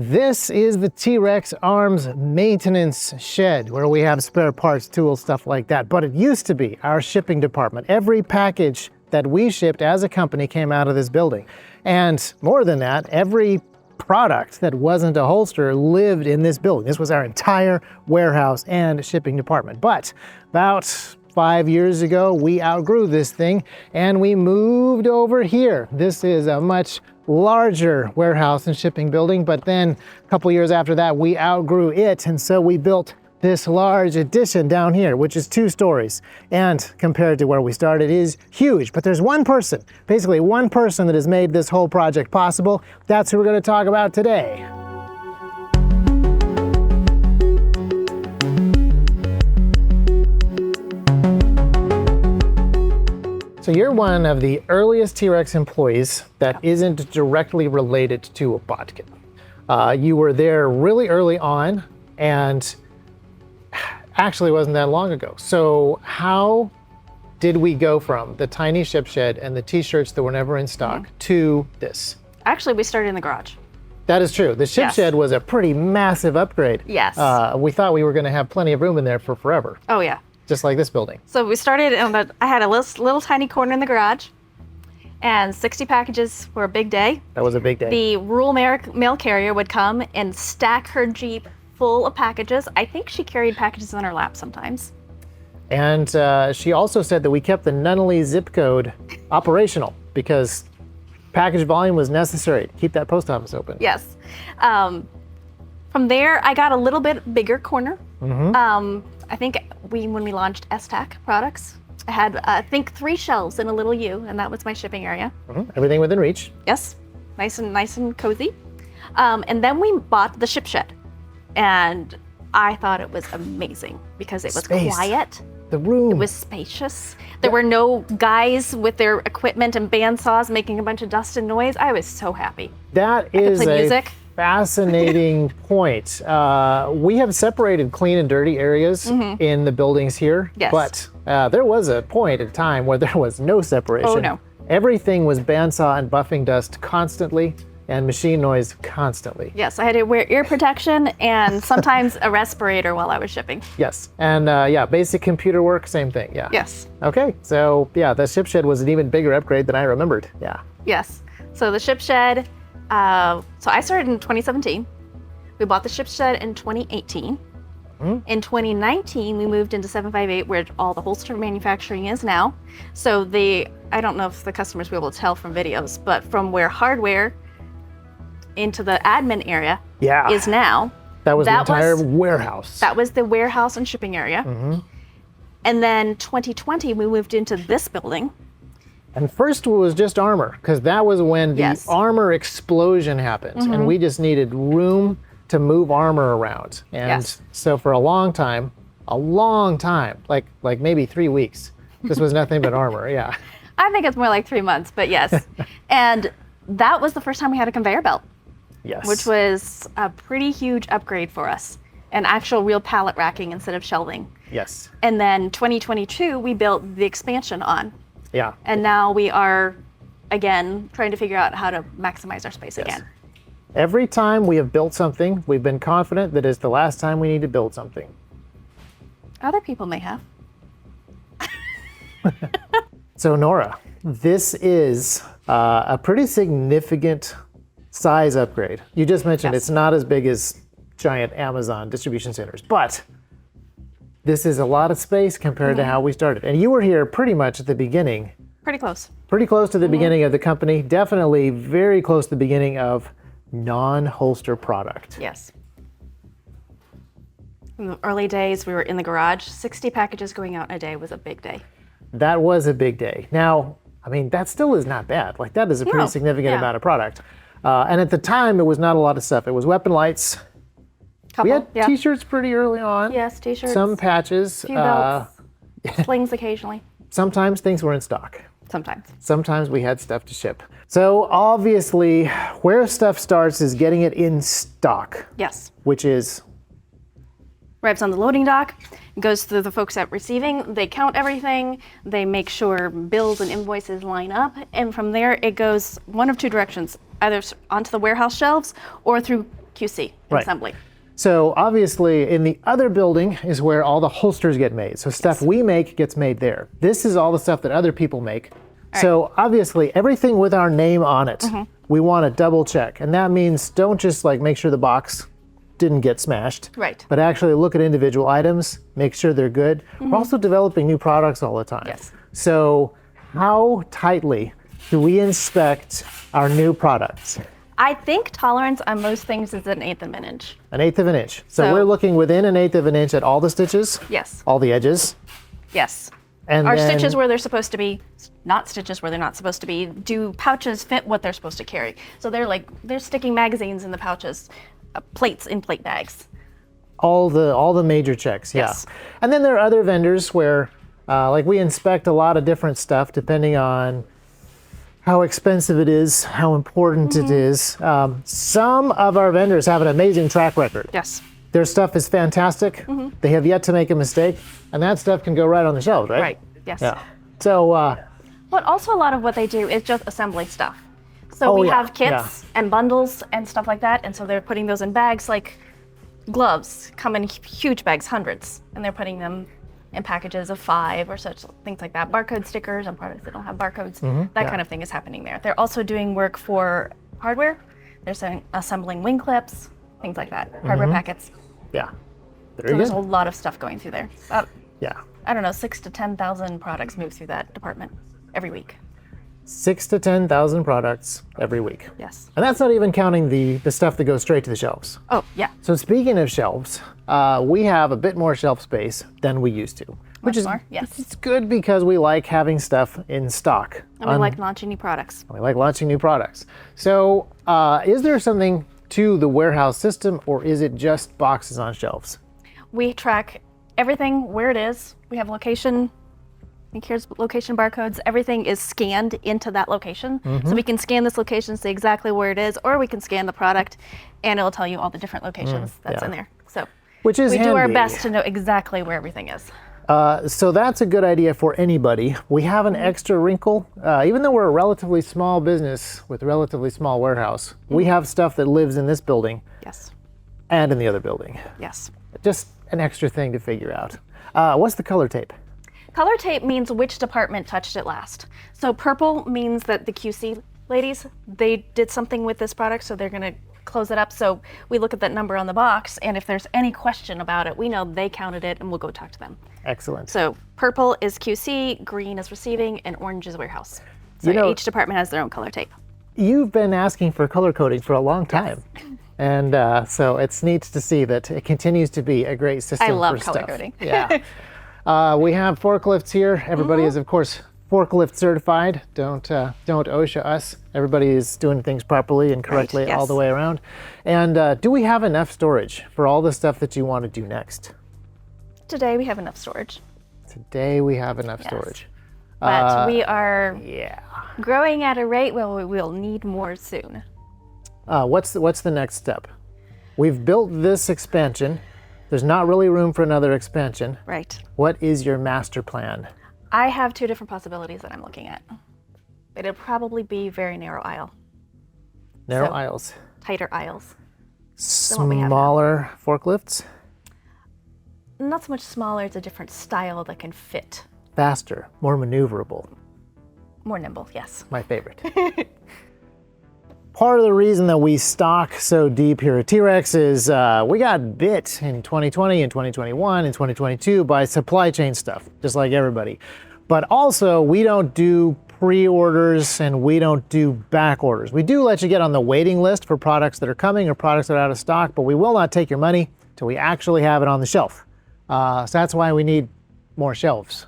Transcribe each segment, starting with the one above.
This is the T.Rex Arms maintenance shed where we have spare parts, tools, stuff like that. But it used to be our shipping department. Every package that we shipped as a company came out of this building. And more than that, every product that wasn't a holster lived in this building. This was our entire warehouse and shipping department. But about 5 years ago, we outgrew this thing and we moved over here. This is a much larger warehouse and shipping building, but then a couple years after that, we outgrew it. And so we built this large addition down here, which is 2 stories. And compared to where we started is huge, but there's one person, basically one person that has made this whole project possible. That's who we're gonna talk about today. So you're one of the earliest T.Rex employees that isn't directly related to a Botkin. You were there really early on, and actually wasn't that long ago. So how did we go from the tiny ship shed and the t-shirts that were never in stock to this? Actually, we started in the garage. That is true. The ship shed was a pretty massive upgrade. Yes. We thought we were going to have plenty of room in there for forever. Oh yeah. Just like this building. So we started I had a little tiny corner in the garage, and 60 packages were a big day. That was a big day. The rural mail carrier would come and stack her Jeep full of packages. I think she carried packages on her lap sometimes. And she also said that we kept the Nunnally zip code operational because package volume was necessary to keep that post office open. Yes. From there, I got a little bit bigger corner. I think when we launched STAC products, I had, I think 3 shelves in a little U, and that was my shipping area. Everything within reach. Yes, nice and cozy. And then we bought the ship shed, and I thought it was amazing because it was quiet. The room. It was spacious. There were no guys with their equipment and bandsaws making a bunch of dust and noise. I was so happy. That is a fascinating point. We have separated clean and dirty areas in the buildings here, but there was a point in time where there was no separation. Oh no. Everything was bandsaw and buffing dust constantly and machine noise constantly. Yes, I had to wear ear protection and sometimes a respirator while I was shipping. Yes, and yeah, basic computer work, same thing, yeah. Yes. Okay, so yeah, the ship shed was an even bigger upgrade than I remembered, yeah. Yes, so the ship shed, so I started in 2017. We bought the ship shed in 2018. In 2019, we moved into 758 where all the holster manufacturing is now. So I don't know if the customers will be able to tell from videos, but from where hardware into the admin area is now. That was the entire warehouse. That was the warehouse and shipping area. And then 2020, we moved into this building. And first it was just armor, because that was when the armor explosion happened, and we just needed room to move armor around. And so for a long time, like maybe 3 weeks, this was nothing but armor, yeah. I think it's more like 3 months, but yes. And that was the first time we had a conveyor belt. Yes. Which was a pretty huge upgrade for us. An actual real pallet racking instead of shelving. Yes. And then 2022, we built the expansion on. Yeah. And now we are, again, trying to figure out how to maximize our space again. Every time we have built something, we've been confident that it's the last time we need to build something. Other people may have. So Nora, this is a pretty significant size upgrade. You just mentioned it's not as big as giant Amazon distribution centers, but this is a lot of space compared to how we started. And you were here pretty much at the beginning. Pretty close. Pretty close to the beginning of the company. Definitely very close to the beginning of non-holster product. Yes. In the early days, we were in the garage. 60 packages going out in a day was a big day. That was a big day. Now, I mean, that still is not bad. Like, that is a pretty significant amount of product. And at the time, it was not a lot of stuff. It was weapon lights. We had t-shirts pretty early on. Yes, t-shirts. Some patches. A few belts. Slings occasionally. Sometimes things were in stock. Sometimes. Sometimes we had stuff to ship. So obviously, where stuff starts is getting it in stock. Yes. Which is? Arrives on the loading dock, goes through the folks at receiving, they count everything, they make sure bills and invoices line up, and from there it goes one of 2 directions, either onto the warehouse shelves or through QC Right. assembly. So obviously in the other building is where all the holsters get made. So stuff we make gets made there. This is all the stuff that other people make. So obviously everything with our name on it, we want to double check. And that means don't just like make sure the box didn't get smashed, Right. but actually look at individual items, make sure they're good. We're also developing new products all the time. Yes. So how tightly do we inspect our new products? I think tolerance on most things is 1/8 of an inch. 1/8 of an inch. So So- we're looking within 1/8 of an inch at all the stitches, Yes. all the edges. Yes. And Are then, stitches where they're supposed to be, not stitches where they're not supposed to be? Do pouches fit what they're supposed to carry? So they're sticking magazines in the pouches, plates in plate bags. all the major checks, yeah. Yes. And then there are other vendors where like we inspect a lot of different stuff depending on how expensive it is, how important it is. Some of our vendors have an amazing track record. Yes. Their stuff is fantastic. They have yet to make a mistake, and that stuff can go right on the shelves, right? Right. Yes. Yeah. So, But also a lot of what they do is just assembly stuff. So we yeah, have kits and bundles and stuff like that, and so they're putting those in bags like gloves come in huge bags, hundreds, and they're putting them in packages of 5 or such things like that. Barcode stickers on products that don't have barcodes, that kind of thing is happening there. They're also doing work for hardware. They're assembling wing clips, things like that, hardware packets. yeah. So Very there's good. a lot of stuff going through there. Yeah. I don't know, 6,000 to 10,000 products move through that department every week. 6,000 to 10,000 products every week. Yes. And that's not even counting the stuff that goes straight to the shelves. Oh, yeah. So speaking of shelves, we have a bit more shelf space than we used to. Which is more, yes. It's good because we like having stuff in stock. And we like launching new products. We like launching new products. So is there something to the warehouse system, or is it just boxes on shelves? We track everything where it is. We have location. I think here's location barcodes. Everything is scanned into that location. So we can scan this location, say exactly where it is, or we can scan the product and it'll tell you all the different locations that's yeah. in there. So Which is we do our handy. best to know exactly where everything is. So that's a good idea for anybody. We have an extra wrinkle. Even though we're a relatively small business with a relatively small warehouse, we have stuff that lives in this building Yes. and in the other building. Yes. Just an extra thing to figure out. What's the color tape? Color tape means which department touched it last. So purple means that the QC ladies, they did something with this product, so they're going to close it up. So we look at that number on the box, and if there's any question about it, we know they counted it, and we'll go talk to them. Excellent. So purple is QC, green is receiving, and orange is warehouse. So You know- each department has their own color tape. You've been asking for color coding for a long time. And so it's neat to see that it continues to be a great system I love for color stuff. coding. Yeah. We have forklifts here. Everybody is, of course, forklift certified. Don't OSHA us. Everybody is doing things properly and correctly yes. all the way around. And do we have enough storage for all the stuff that you want to do next? Today we have enough storage, Today we have enough storage. but we are Yeah. growing at a rate where we will need more soon. What's the next step? We've built this expansion. There's not really room for another expansion. Right. What is your master plan? I have 2 different possibilities that I'm looking at. It'll probably be very narrow aisle, Narrow So- aisles. tighter aisles. what we have now. Smaller forklifts. Not so much smaller, it's a different style that can fit. Faster, more maneuverable. More nimble, yes. My favorite. Part of the reason that we stock so deep here at T.Rex is we got bit in 2020 and 2021 and 2022 by supply chain stuff, just like everybody. But also, we don't do pre-orders and we don't do back orders. We do let you get on the waiting list for products that are coming or products that are out of stock, but we will not take your money till we actually have it on the shelf. So that's why we need more shelves.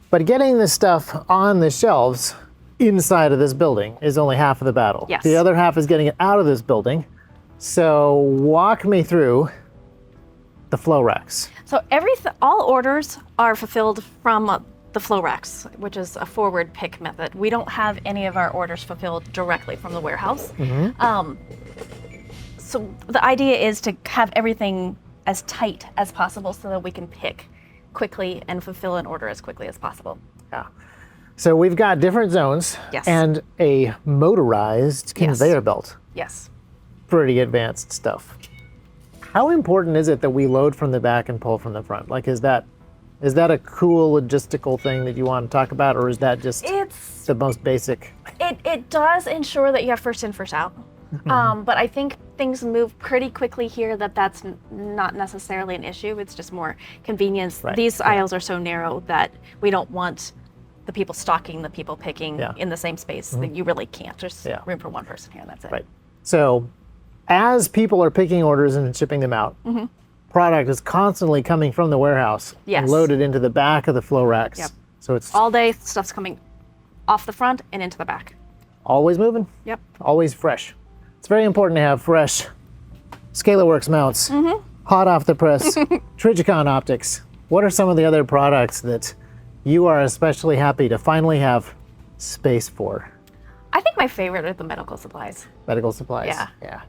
But getting this stuff on the shelves inside of this building is only half of the battle. Yes. The other half is getting it out of this building. So walk me through the FlowRex. So all orders are fulfilled from the FlowRex, which is a forward pick method. We don't have any of our orders fulfilled directly from the warehouse. So the idea is to have everything as tight as possible so that we can pick quickly and fulfill an order as quickly as possible. Yeah. So we've got different zones Yes. and a motorized conveyor belt. Yes. pretty advanced stuff. How important is it that we load from the back and pull from the front? Like, is that a cool logistical thing that you want to talk about, or is that just the most basic? It does ensure that you have first in, first out. But I think things move pretty quickly here that's not necessarily an issue. It's just more convenience. Right. These aisles are so narrow that we don't want the people stocking, the people picking in the same space. That you really can't. There's room for one person here, and that's it. Right. So as people are picking orders and shipping them out, product is constantly coming from the warehouse and loaded into the back of the FlowRex. Yep. So it's all day stuff's coming off the front and into the back. Always moving? Yep. Always fresh. It's very important to have fresh ScalarWorks mounts, hot off the press, Trijicon optics. What are some of the other products that you are especially happy to finally have space for? I think my favorite are the medical supplies. Medical supplies. Yeah.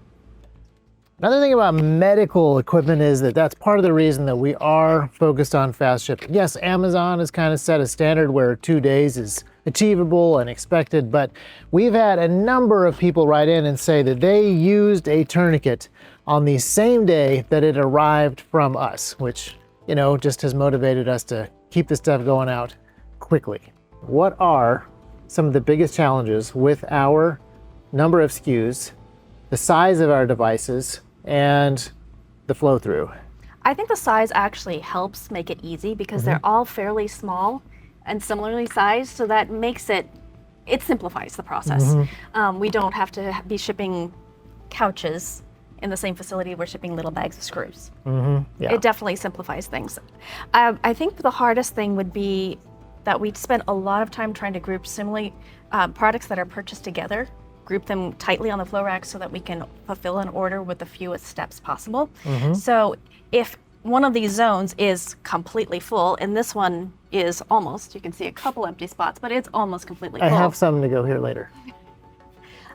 Another thing about medical equipment is that's part of the reason that we are focused on fast shipping. Yes, Amazon has kind of set a standard where 2 days is achievable and expected, but we've had a number of people write in and say that they used a tourniquet on the same day that it arrived from us, which, just has motivated us to keep the stuff going out quickly. What are some of the biggest challenges with our number of SKUs, the size of our devices, and the flow through? I think the size actually helps make it easy because they're all fairly small and similarly sized, so that makes it simplifies the process. We don't have to be shipping couches in the same facility. We're shipping little bags of screws. It definitely simplifies things. I think the hardest thing would be that we spend a lot of time trying to group similarly products that are purchased together, group them tightly on the FlowRex so that we can fulfill an order with the fewest steps possible. So if one of these zones is completely full and this one is almost, you can see a couple empty spots, but it's almost completely full. I have some to go here later.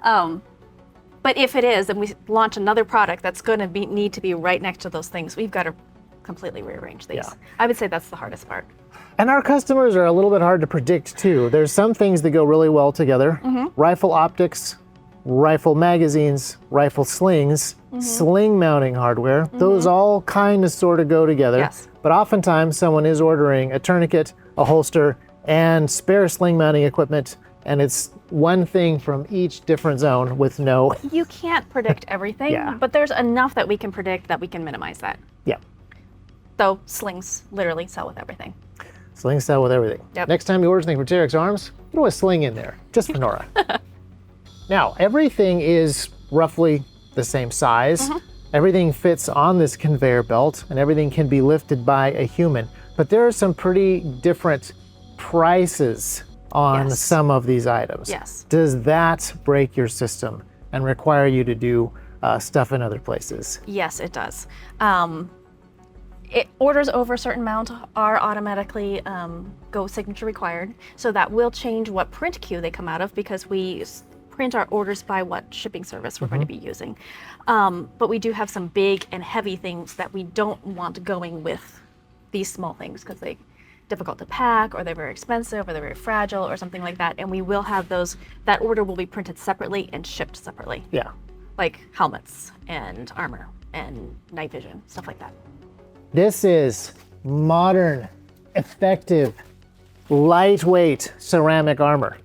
But if it is, and we launch another product that's going to need to be right next to those things, we've got to completely rearrange these. I would say that's the hardest part. And our customers are a little bit hard to predict too. There's some things that go really well together. Rifle optics, rifle magazines, rifle slings, sling mounting hardware. Those all kind of sort of go together. Yes. But oftentimes someone is ordering a tourniquet, a holster, and spare sling mounting equipment, and it's one thing from each different zone with no... You can't predict everything, but there's enough that we can predict that we can minimize that. Yeah. So slings literally sell with everything. Slings sell with everything. Yep. Next time you order something from T.Rex Arms, throw a sling in there, just for Nora. Now, everything is roughly the same size. Everything fits on this conveyor belt, and everything can be lifted by a human. But there are some pretty different prices on some of these items. Yes. Does that break your system and require you to do stuff in other places? Yes, it does. Orders over a certain amount are automatically go signature required. So that will change what print queue they come out of because we print our orders by what shipping service we're going to be using. But we do have some big and heavy things that we don't want going with these small things because they're difficult to pack, or they're very expensive, or they're very fragile, or something like that. And we will have those, that order will be printed separately and shipped separately. Yeah. Like helmets and armor and night vision, stuff like that. This is modern, effective, lightweight ceramic armor.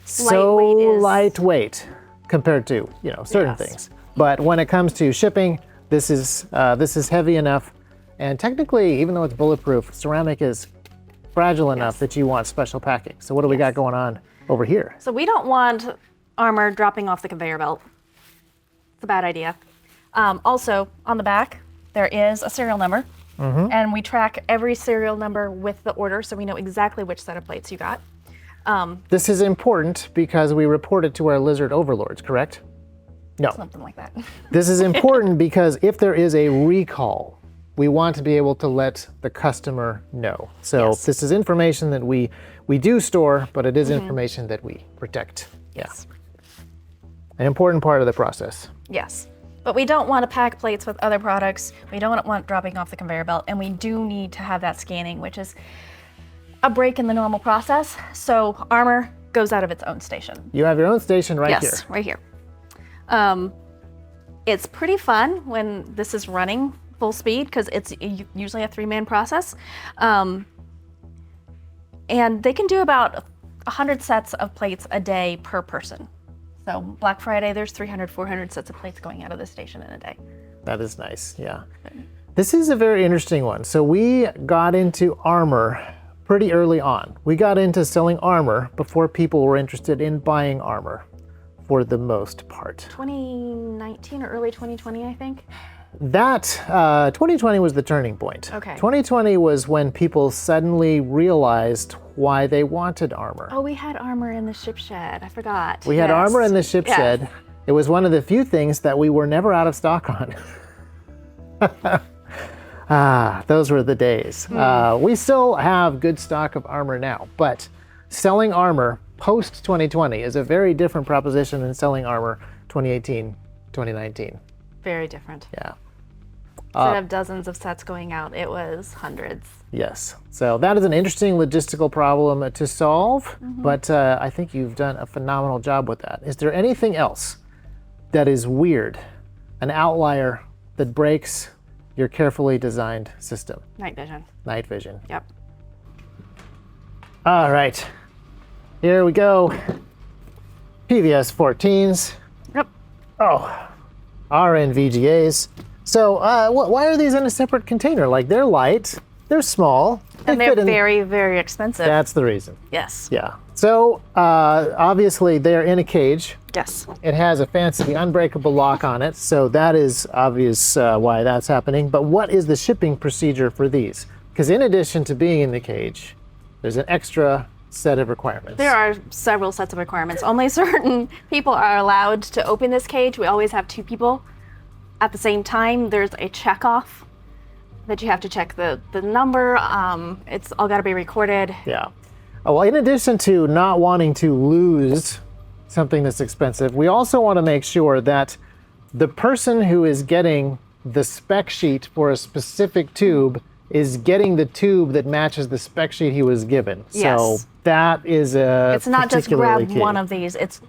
So lightweight compared to, certain things. But when it comes to shipping, this is heavy enough. And technically, even though it's bulletproof, ceramic is fragile enough that you want special packing. So what do we got going on over here? So we don't want armor dropping off the conveyor belt. It's a bad idea. Also, on the back, there is a serial number. And we track every serial number with the order, so we know exactly which set of plates you got. This is important because we report it to our lizard overlords, correct? No. Something like that. This is important because if there is a recall, we want to be able to let the customer know. So this is information that we do store, but it is information that we protect. Yes. An important part of the process. Yes. But we don't want to pack plates with other products. We don't want dropping off the conveyor belt. And we do need to have that scanning, which is a break in the normal process. So armor goes out of its own station. You have your own station right here. Yes, right here. It's pretty fun when this is running full speed because it's usually a 3-man process. And they can do about 100 sets of plates a day per person. So Black Friday, there's 300, 400 sets of plates going out of the station in a day. That is nice, yeah. This is a very interesting one. So we got into armor pretty early on. We got into selling armor before people were interested in buying armor for the most part. 2019 or early 2020, I think. That, 2020 was the turning point. Okay. 2020 was when people suddenly realized why they wanted armor. Oh, we had armor in the ship shed. I forgot. We had armor in the ship shed. It was one of the few things that we were never out of stock on. Those were the days. We still have good stock of armor now, but selling armor post 2020 is a very different proposition than selling armor 2018, 2019. Very different. Yeah. Instead of dozens of sets going out, it was hundreds. Yes. So that is an interesting logistical problem to solve, but I think you've done a phenomenal job with that. Is there anything else that is weird, an outlier that breaks your carefully designed system? Night vision. Night vision. Yep. All right. Here we go. PVS 14s. Yep. Oh, RN VGAs. So why are these in a separate container? Like, they're light, they're small. And they're very, very expensive. That's the reason. Yes. Yeah. So obviously they're in a cage. Yes. It has a fancy unbreakable lock on it, so that is obvious why that's happening. But what is the shipping procedure for these? Because in addition to being in the cage, there's an extra set of requirements. There are several sets of requirements. Only certain people are allowed to open this cage. We always have 2 people at the same time. There's a checkoff that you have to check the number. It's all got to be recorded. Yeah. Oh, well, in addition to not wanting to lose something that's expensive, we also want to make sure that the person who is getting the spec sheet for a specific tube is getting the tube that matches the spec sheet he was given. Yes. So that is It's not just grab key. one of these. It's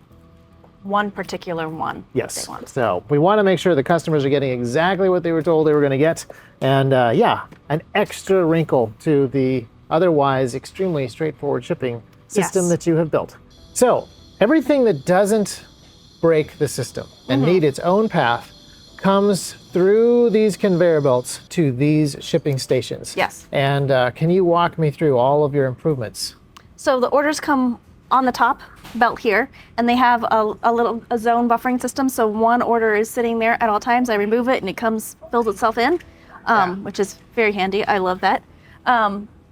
one particular one. Yes. They want. So we want to make sure the customers are getting exactly what they were told they were going to get. And yeah, an extra wrinkle to the otherwise extremely straightforward shipping system Yes. that you have built. So everything that doesn't break the system and need its own path comes through these conveyor belts to these shipping stations. Yes. And can you walk me through all of your improvements? So the orders come on the top belt here, and they have a zone buffering system. So one order is sitting there at all times. I remove it, and it fills itself in, which is very handy. I love that.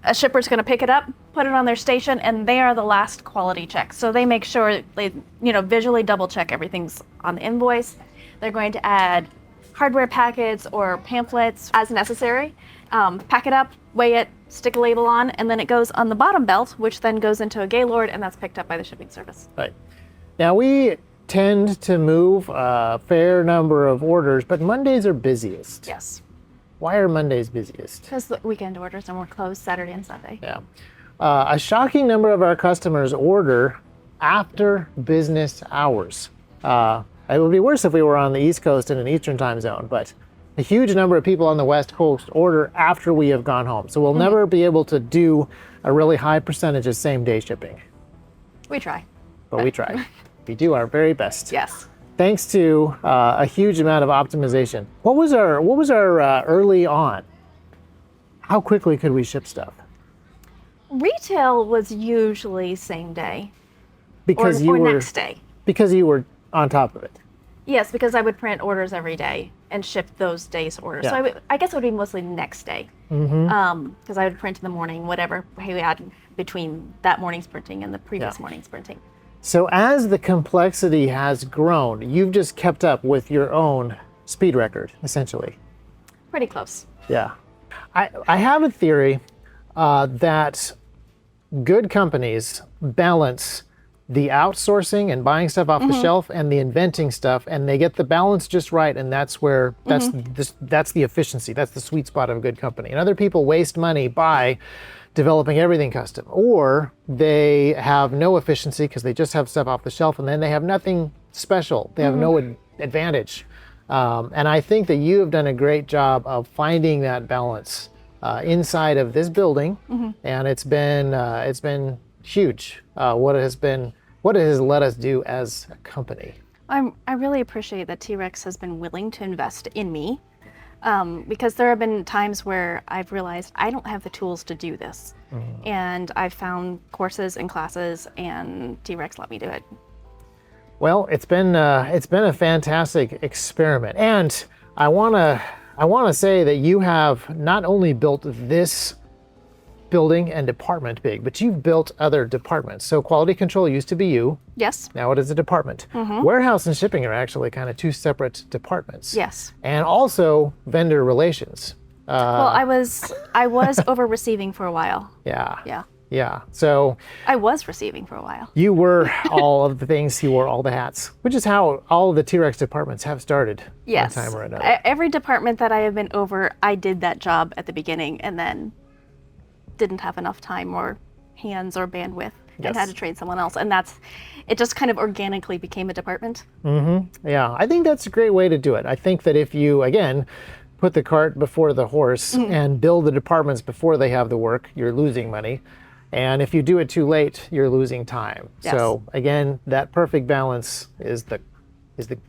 A shipper's going to pick it up, put it on their station, and they are the last quality check. So they make sure they, visually double check everything's on the invoice. They're going to add hardware packets or pamphlets as necessary, pack it up, weigh it, stick a label on, and then it goes on the bottom belt, which then goes into a Gaylord, and that's picked up by the shipping service. Right. Now we tend to move a fair number of orders, but Mondays are busiest. Yes. Why are Mondays busiest? Because the weekend orders, and we're closed Saturday and Sunday. Yeah. A shocking number of our customers order after business hours. It would be worse if we were on the East Coast in an Eastern time zone, but a huge number of people on the West Coast order after we have gone home. So we'll never be able to do a really high percentage of same-day shipping. We try. But we try. We do our very best. Yes. Thanks to a huge amount of optimization. What was our early on? How quickly could we ship stuff? Retail was usually same day Because or next day. Because you were on top of it. Yes, because I would print orders every day and ship those days' orders. Yeah. So I guess it would be mostly next day. Because I would print in the morning, whatever we had between that morning's printing and the previous morning's printing. So as the complexity has grown, you've just kept up with your own speed record, essentially. Pretty close. Yeah. I have a theory that good companies balance the outsourcing and buying stuff off the shelf and the inventing stuff, and they get the balance just right, and that's where that's the efficiency, that's the sweet spot of a good company. And other people waste money by developing everything custom, or they have no efficiency because they just have stuff off the shelf, and then they have nothing special. They have no advantage And I think that you have done a great job of finding that balance inside of this building, and it's been huge. What it has let us do as a company. I really appreciate that T.Rex has been willing to invest in me, because there have been times where I've realized I don't have the tools to do this, and I've found courses and classes, and T.Rex let me do it. Well, it's been a fantastic experiment, and I wanna say that you have not only built this building and department big, but you've built other departments. So quality control used to be you. Yes. Now it is a department. Warehouse and shipping are actually kind of two separate departments. Yes. And also vendor relations. Well, I was over receiving for a while. Yeah. Yeah. Yeah. So I was receiving for a while. you were all of the things, you wore all the hats, which is how all of the T.Rex departments have started Yes. one time or another. Every department that I have been over, I did that job at the beginning and then didn't have enough time or hands or bandwidth and Yes. had to train someone else. And it just kind of organically became a department. Yeah, I think that's a great way to do it. I think that if you, again, put the cart before the horse and build the departments before they have the work, you're losing money. And if you do it too late, you're losing time. Yes. So again, that perfect balance is the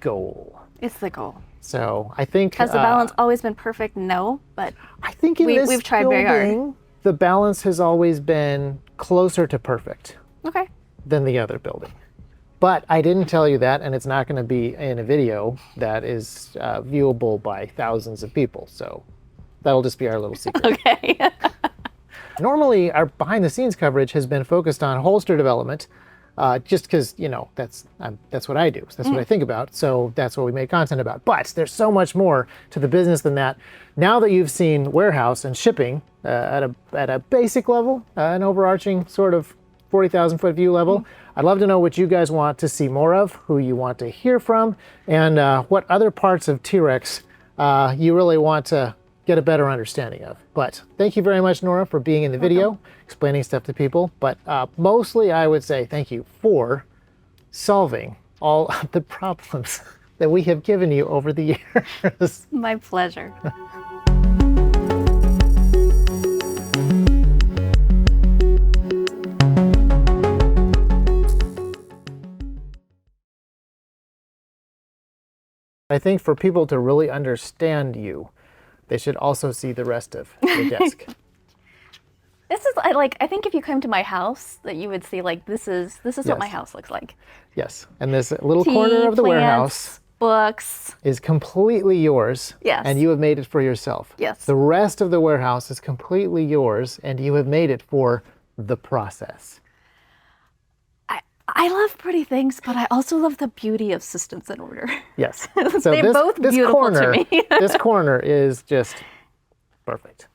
goal. It's the goal. So I think Has the balance always been perfect? No, but I think in this we've tried very hard. building, the balance has always been closer to perfect okay. than the other building. But I didn't tell you that, and it's not going to be in a video that is viewable by thousands of people. So that'll just be our little secret. Okay. Normally, our behind-the-scenes coverage has been focused on holster development, just because, that's what I do. So that's what I think about. So that's what we make content about. But there's so much more to the business than that. Now that you've seen warehouse and shipping at a basic level, an overarching sort of 40,000-foot view level, I'd love to know what you guys want to see more of, who you want to hear from, and what other parts of T.Rex you really want to get a better understanding of. But thank you very much, Nora, for being in the video, explaining stuff to people. But mostly I would say thank you for solving all of the problems that we have given you over the years. My pleasure. I think for people to really understand you, they should also see the rest of your desk. This is I think if you come to my house, that you would see this is what my house looks like. Yes, and this little corner of the warehouse books is completely yours. Yes. And you have made it for yourself. Yes. The rest of the warehouse is completely yours, and you have made it for the process. I love pretty things, but I also love the beauty of systems and order. Yes. They're both beautiful corner, to me. this corner is just perfect.